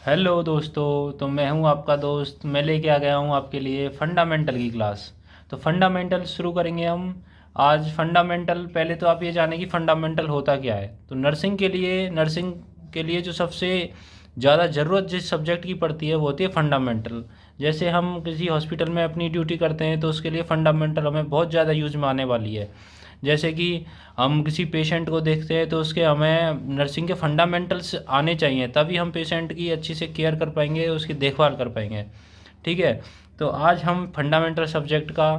Hello दोस्तों, तो मैं हूं आपका दोस्त। मैं लेके आ गया हूं आपके लिए फंडामेंटल की क्लास। तो फंडामेंटल शुरू करेंगे हम आज। फंडामेंटल, पहले तो आप ये जानें कि फंडामेंटल होता क्या है। तो नर्सिंग के लिए जो सबसे ज़्यादा ज़रूरत जिस सब्जेक्ट की पड़ती है वो होती है फंडामेंटल। जैसे हम किसी हॉस्पिटल में अपनी ड्यूटी करते हैं तो उसके लिए फंडामेंटल हमें बहुत ज़्यादा यूज में आने वाली है। जैसे कि हम किसी पेशेंट को देखते हैं तो उसके हमें नर्सिंग के फंडामेंटल्स आने चाहिए, तभी हम पेशेंट की अच्छी से केयर कर पाएंगे, उसकी देखभाल कर पाएंगे। ठीक है। तो आज हम फंडामेंटल सब्जेक्ट का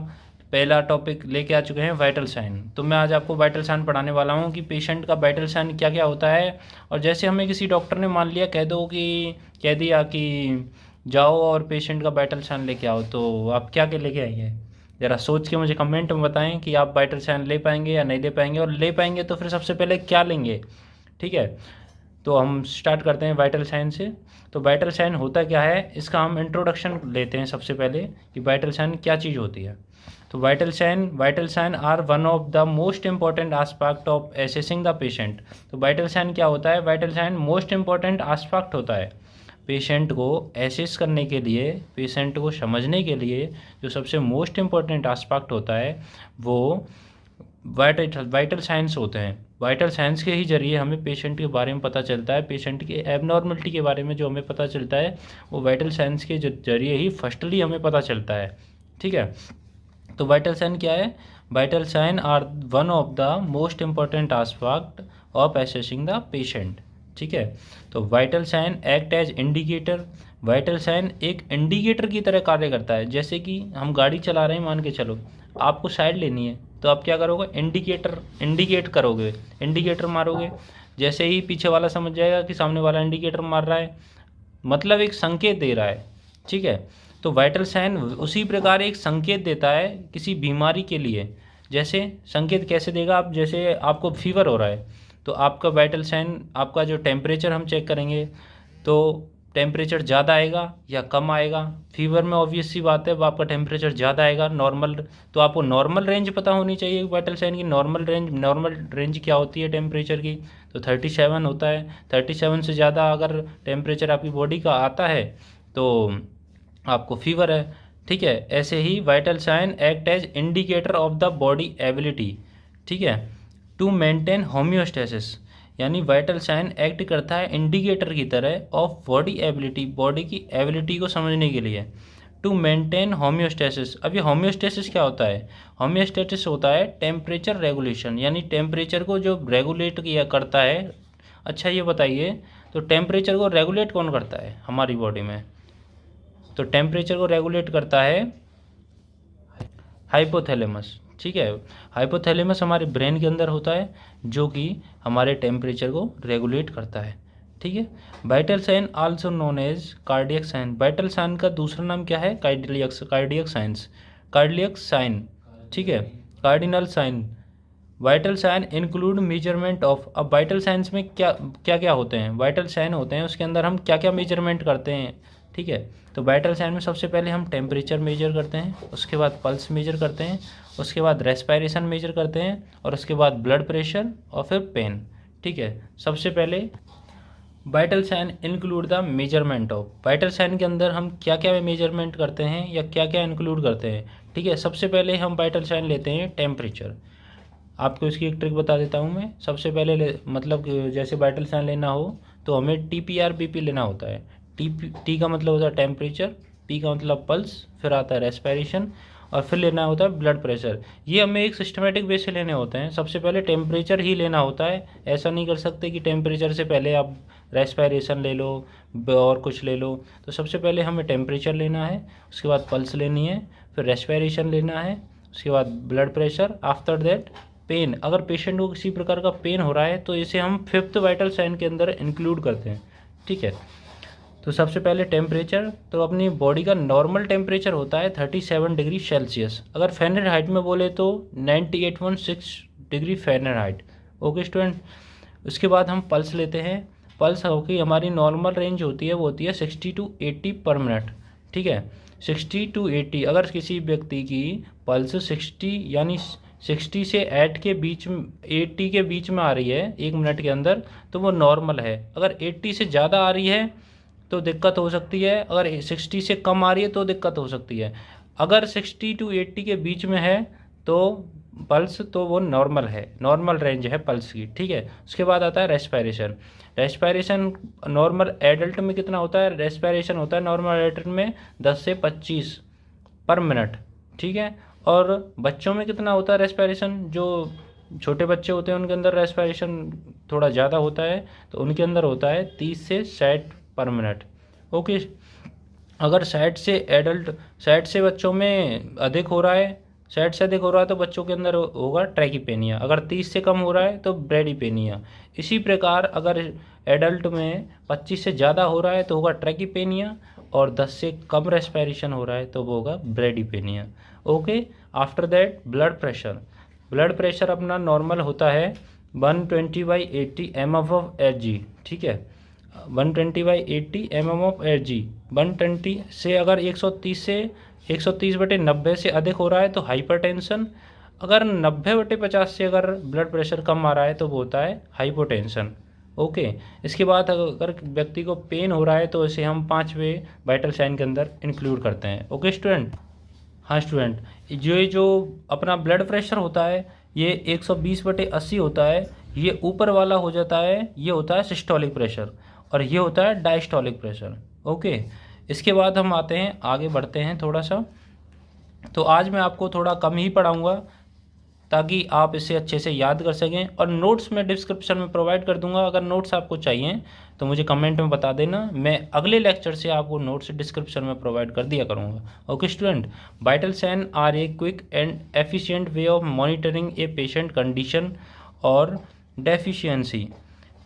पहला टॉपिक लेके आ चुके हैं, वाइटल साइन। तो मैं आज आपको वाइटल साइन पढ़ाने वाला हूँ कि पेशेंट का वाइटल साइन क्या क्या होता है। और जैसे हमें किसी डॉक्टर ने मान लिया कह दिया कि जाओ और पेशेंट का वाइटल साइन लेके आओ, तो आप क्या क्या लेके आइए। ज़रा सोच के मुझे कमेंट में बताएं कि आप वाइटल साइन ले पाएंगे या नहीं ले पाएंगे, और ले पाएंगे तो फिर सबसे पहले क्या लेंगे। ठीक है। तो हम स्टार्ट करते हैं वाइटल साइन से। तो वाइटल साइन होता क्या है, इसका हम इंट्रोडक्शन लेते हैं सबसे पहले कि वाइटल साइन क्या चीज़ होती है। तो vital sign are one of the most important aspect of assessing the patient. तो वाइटल साइन क्या होता है, vital sign most important aspect होता है पेशेंट को एसेस करने के लिए, पेशेंट को समझने के लिए। जो सबसे मोस्ट इम्पॉर्टेंट आस्पेक्ट होता है वो वाइटल साइंस होते हैं। वाइटल साइंस के ही जरिए हमें पेशेंट के बारे में पता चलता है, पेशेंट की एबनॉर्मलिटी के बारे में जो हमें पता चलता है वो वाइटल साइंस के जरिए ही फर्स्टली हमें पता चलता है। ठीक है। तो वाइटल साइन क्या है, vital sign are one of the most important aspect of assessing the patient. ठीक है। तो vital sign act as indicator. Vital sign एक इंडिकेटर की तरह कार्य करता है। जैसे कि हम गाड़ी चला रहे हैं, मान के चलो आपको साइड लेनी है, तो आप क्या करोगे, इंडिकेट करोगे, इंडिकेटर मारोगे। जैसे ही पीछे वाला समझ जाएगा कि सामने वाला इंडिकेटर मार रहा है, मतलब एक संकेत दे रहा है। ठीक है। तो वाइटल साइन उसी प्रकार एक संकेत देता है किसी बीमारी के लिए। जैसे संकेत कैसे देगा, आप जैसे आपको फीवर हो रहा है तो आपका वाइटल साइन, आपका जो टेम्परेचर हम चेक करेंगे तो टेम्परेचर ज़्यादा आएगा या कम आएगा। फीवर में ऑब्वियस सी बात है, वो आपका टेम्परेचर ज़्यादा आएगा नॉर्मल। तो आपको नॉर्मल रेंज पता होनी चाहिए वाइटल साइन की। नॉर्मल रेंज क्या होती है टेम्परेचर की, तो 37 होता है। 37 से ज़्यादा अगर टेम्परेचर आपकी बॉडी का आता है तो आपको फीवर है। ठीक है। ऐसे ही vital sign act as indicator of the body ability. ठीक है। टू मेंटेन होम्योस्टेसिस, यानी वाइटल साइन एक्ट करता है इंडिकेटर की तरह ऑफ बॉडी एबिलिटी, बॉडी की एबिलिटी को समझने के लिए। To maintain homeostasis. अब ये होम्योस्टेसिस क्या होता है, होम्योस्टेसिस होता है टेम्परेचर रेगुलेशन, यानी टेम्परेचर को जो रेगुलेट किया करता है। अच्छा ये बताइए, तो टेम्परेचर को रेगुलेट कौन करता है हमारी बॉडी में, तो टेम्परेचर को रेगुलेट करता है हाइपोथैलेमस। ठीक है। हाइपोथैलेमस हमारे ब्रेन के अंदर होता है जो कि हमारे टेम्परेचर को रेगुलेट करता है। ठीक है। Vital sign also known as cardiac sign. Vital sign का दूसरा नाम क्या है, कार्डियक साइंस, कार्डियक साइन। ठीक है। Cardinal sign. Vital sign include measurement of. अब वाइटल साइंस में क्या क्या क्या होते हैं, वाइटल साइन होते हैं उसके अंदर हम क्या क्या मेजरमेंट करते हैं। ठीक है। तो वाइटल साइन में सबसे पहले हम टेम्परेचर मेजर करते हैं, उसके बाद पल्स मेजर करते हैं, उसके बाद रेस्पायरेशन मेजर करते हैं, और उसके बाद ब्लड प्रेशर और फिर पेन। ठीक है। सबसे पहले vital sign include the measurement of. Vital sign के अंदर हम क्या क्या मेजरमेंट करते हैं या क्या क्या इंक्लूड करते हैं। ठीक है। सबसे पहले हम वाइटल साइन लेते हैं टेम्परेचर। आपको इसकी एक ट्रिक बता देता हूँ मैं। सबसे पहले मतलब कि जैसे वाइटल साइन लेना हो तो हमें TPR BP लेना होता है। टी का मतलब होता है टेम्परेचर, पी का मतलब पल्स, फिर आता है रेस्पिरेशन, और फिर लेना होता है ब्लड प्रेशर। ये हमें एक सिस्टमेटिक वे से लेने होते हैं। सबसे पहले टेम्परेचर ही लेना होता है, ऐसा नहीं कर सकते कि टेम्परेचर से पहले आप रेस्पिरेशन ले लो और कुछ ले लो। तो सबसे पहले हमें टेम्परेचर लेना है, उसके बाद पल्स लेनी है, फिर रेस्पिरेशन लेना है, उसके बाद blood pressure. After that pain. अगर पेशेंट को किसी प्रकार का पेन हो रहा है तो इसे हम फिफ्थ वाइटल साइन के अंदर इंक्लूड करते हैं। ठीक है। तो सबसे पहले टेम्परेचर, तो अपनी बॉडी का नॉर्मल टेम्परेचर होता है 37 डिग्री सेल्सियस। अगर फ़ारेनहाइट में बोले तो 98.6 डिग्री फ़ारेनहाइट। Okay student. उसके बाद हम पल्स लेते हैं। पल्स होगी हमारी नॉर्मल रेंज होती है, वो होती है 60 to 80 पर मिनट। ठीक है। 60 to 80। अगर किसी व्यक्ति की पल्स 60 यानी 60 से 80 के बीच में आ रही है 1 मिनट के अंदर, तो वो नॉर्मल है। अगर 80 से ज़्यादा आ रही है तो दिक्कत हो सकती है, अगर 60 से कम आ रही है तो दिक्कत हो सकती है। अगर 60 to 80 के बीच में है तो पल्स, तो वो नॉर्मल है, नॉर्मल रेंज है पल्स की, ठीक है। उसके बाद आता है रेस्पिरेशन। रेस्पिरेशन नॉर्मल एडल्ट में कितना होता है? रेस्पिरेशन होता है नॉर्मल एडल्ट में 10 से 25 पर मिनट, ठीक है। और बच्चों में कितना होता है रेस्पिरेशन? जो छोटे बच्चे होते हैं उनके अंदर रेस्पिरेशन थोड़ा ज़्यादा होता है, तो उनके अंदर होता है 30 से 60 पर मिनट। ओके, अगर 60 से बच्चों में अधिक हो रहा है, 60 से अधिक हो रहा है तो बच्चों के अंदर होगा ट्रैकीपेनिया। अगर 30 से कम हो रहा है तो ब्रेडीपेनिया। इसी प्रकार अगर एडल्ट में 25 से ज़्यादा हो रहा है तो होगा ट्रैकीपेनिया, और 10 से कम रेस्पिरेशन हो रहा है तो वो होगा bradypnea. Okay, after that blood pressure. Blood pressure अपना नॉर्मल होता है 120/80 mm/Hg, ठीक है। 120/80 mm/Hg। 120 से अगर 130/90 से अधिक हो रहा है तो हाइपरटेंशन। अगर 90/50 से अगर ब्लड प्रेशर कम आ रहा है तो वो होता है हाइपोटेंशन। ओके, इसके बाद अगर व्यक्ति को पेन हो रहा है तो इसे हम 5वें वाइटल साइन के अंदर इंक्लूड करते हैं। Okay student. हाँ स्टूडेंट, जो अपना ब्लड प्रेशर होता है ये 120/80 होता है, ये ऊपर वाला हो जाता है, ये होता है सिस्टोलिक प्रेशर, और ये होता है डायस्टोलिक प्रेशर। ओके, इसके बाद हम आते हैं, आगे बढ़ते हैं थोड़ा सा। तो आज मैं आपको थोड़ा कम ही पढ़ाऊँगा ताकि आप इसे अच्छे से याद कर सकें, और नोट्स मैं डिस्क्रिप्शन में प्रोवाइड कर दूंगा। अगर नोट्स आपको चाहिए तो मुझे कमेंट में बता देना, मैं अगले लेक्चर से आपको नोट्स डिस्क्रिप्शन में प्रोवाइड कर दिया करूंगा। Okay student, vital sign are a quick and efficient way of monitoring a patient condition और डेफिशिएंसी।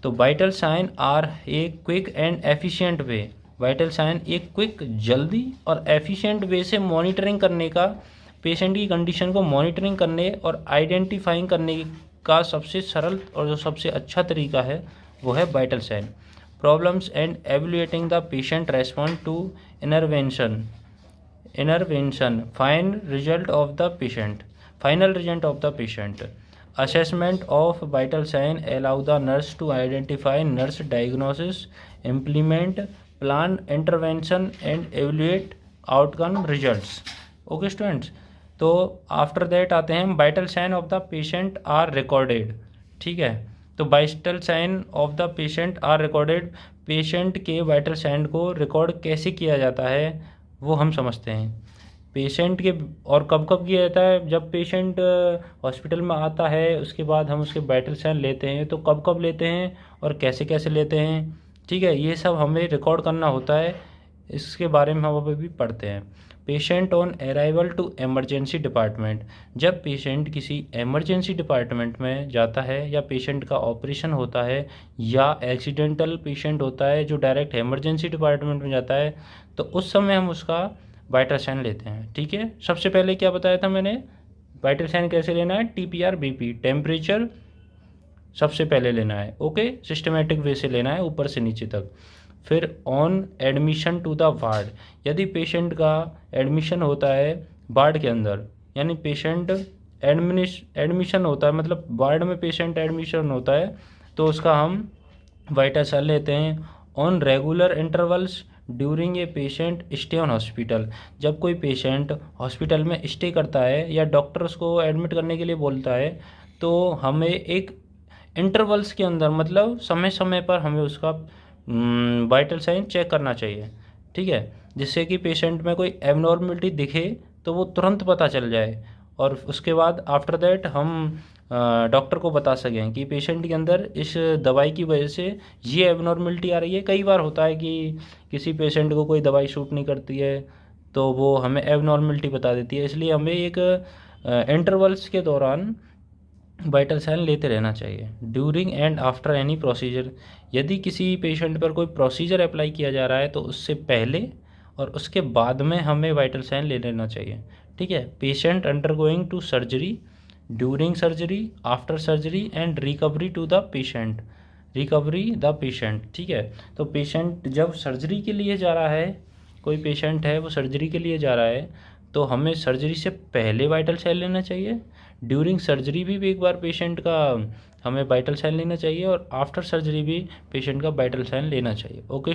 तो vital sign are a quick and efficient way, vital sign एक क्विक, जल्दी और एफिशिएंट वे से मॉनिटरिंग करने का, पेशेंट की condition को मॉनिटरिंग करने और आइडेंटिफाइंग करने का सबसे सरल और जो सबसे अच्छा तरीका है वो है vital sign. Problems and evaluating the patient respond to intervention final result of the patient assessment of vital sign allow the nurse to identify, nurse diagnosis, implement plan intervention and evaluate outcome results। Okay students, तो after that आते हैं vital sign of the patient are recorded, ठीक है। तो vital sign of the patient are recorded, patient के vital sign को record कैसे किया जाता है वो हम समझते हैं। पेशेंट के, और कब कब किया जाता है? जब पेशेंट हॉस्पिटल में आता है उसके बाद हम उसके वाइटल साइन लेते हैं, तो कब कब लेते हैं और कैसे कैसे लेते हैं, ठीक है, ये सब हमें रिकॉर्ड करना होता है। इसके बारे में हम अभी भी पढ़ते हैं। Patient on arrival to emergency department, जब पेशेंट किसी एमरजेंसी डिपार्टमेंट में जाता है या पेशेंट का ऑपरेशन होता है या एक्सीडेंटल पेशेंट होता है जो डायरेक्ट एमरजेंसी डिपार्टमेंट में जाता है, तो उस समय हम उसका वाइटल साइन लेते हैं, ठीक है। सबसे पहले क्या बताया था मैंने, वाइटल साइन कैसे लेना है? TPR BP, टेम्परेचर सबसे पहले लेना है। ओके, सिस्टमेटिक वे से लेना है ऊपर से नीचे तक। फिर on admission to the ward, यदि पेशेंट का एडमिशन होता है वार्ड के अंदर, यानी पेशेंट एडमिशन होता है, मतलब वार्ड में पेशेंट एडमिशन होता है, तो उसका हम वाइटल साइन लेते हैं। On regular intervals during a patient stay on hospital, जब कोई पेशेंट हॉस्पिटल में स्टे करता है या डॉक्टर उसको एडमिट करने के लिए बोलता है, तो हमें एक इंटरवल्स के अंदर, मतलब समय समय पर हमें उसका वाइटल साइन चेक करना चाहिए, ठीक है, जिससे कि पेशेंट में कोई एबनॉर्मलिटी दिखे तो वो तुरंत पता चल जाए, और उसके बाद आफ्टर दैट हम डॉक्टर को बता सकें कि पेशेंट के अंदर इस दवाई की वजह से ये एबनॉर्मलिटी आ रही है। कई बार होता है कि किसी पेशेंट को कोई दवाई सूट नहीं करती है तो वो हमें एबनॉर्मलिटी बता देती है, इसलिए हमें एक इंटरवल्स के दौरान वाइटल साइन लेते रहना चाहिए। During and after any procedure, यदि किसी पेशेंट पर कोई प्रोसीजर अप्लाई किया जा रहा है तो उससे पहले और उसके बाद में हमें वाइटल साइन ले लेना चाहिए, ठीक है। Patient undergoing to surgery, during surgery, after surgery and recovery the patient, ठीक है। तो पेशेंट जब सर्जरी के लिए जा रहा है, कोई पेशेंट है वो सर्जरी के लिए जा रहा है, तो हमें सर्जरी से पहले वाइटल साइन लेना चाहिए, ड्यूरिंग सर्जरी भी एक बार पेशेंट का हमें वाइटल साइन लेना चाहिए, और आफ्टर सर्जरी भी पेशेंट का वाइटल साइन लेना चाहिए। ओके।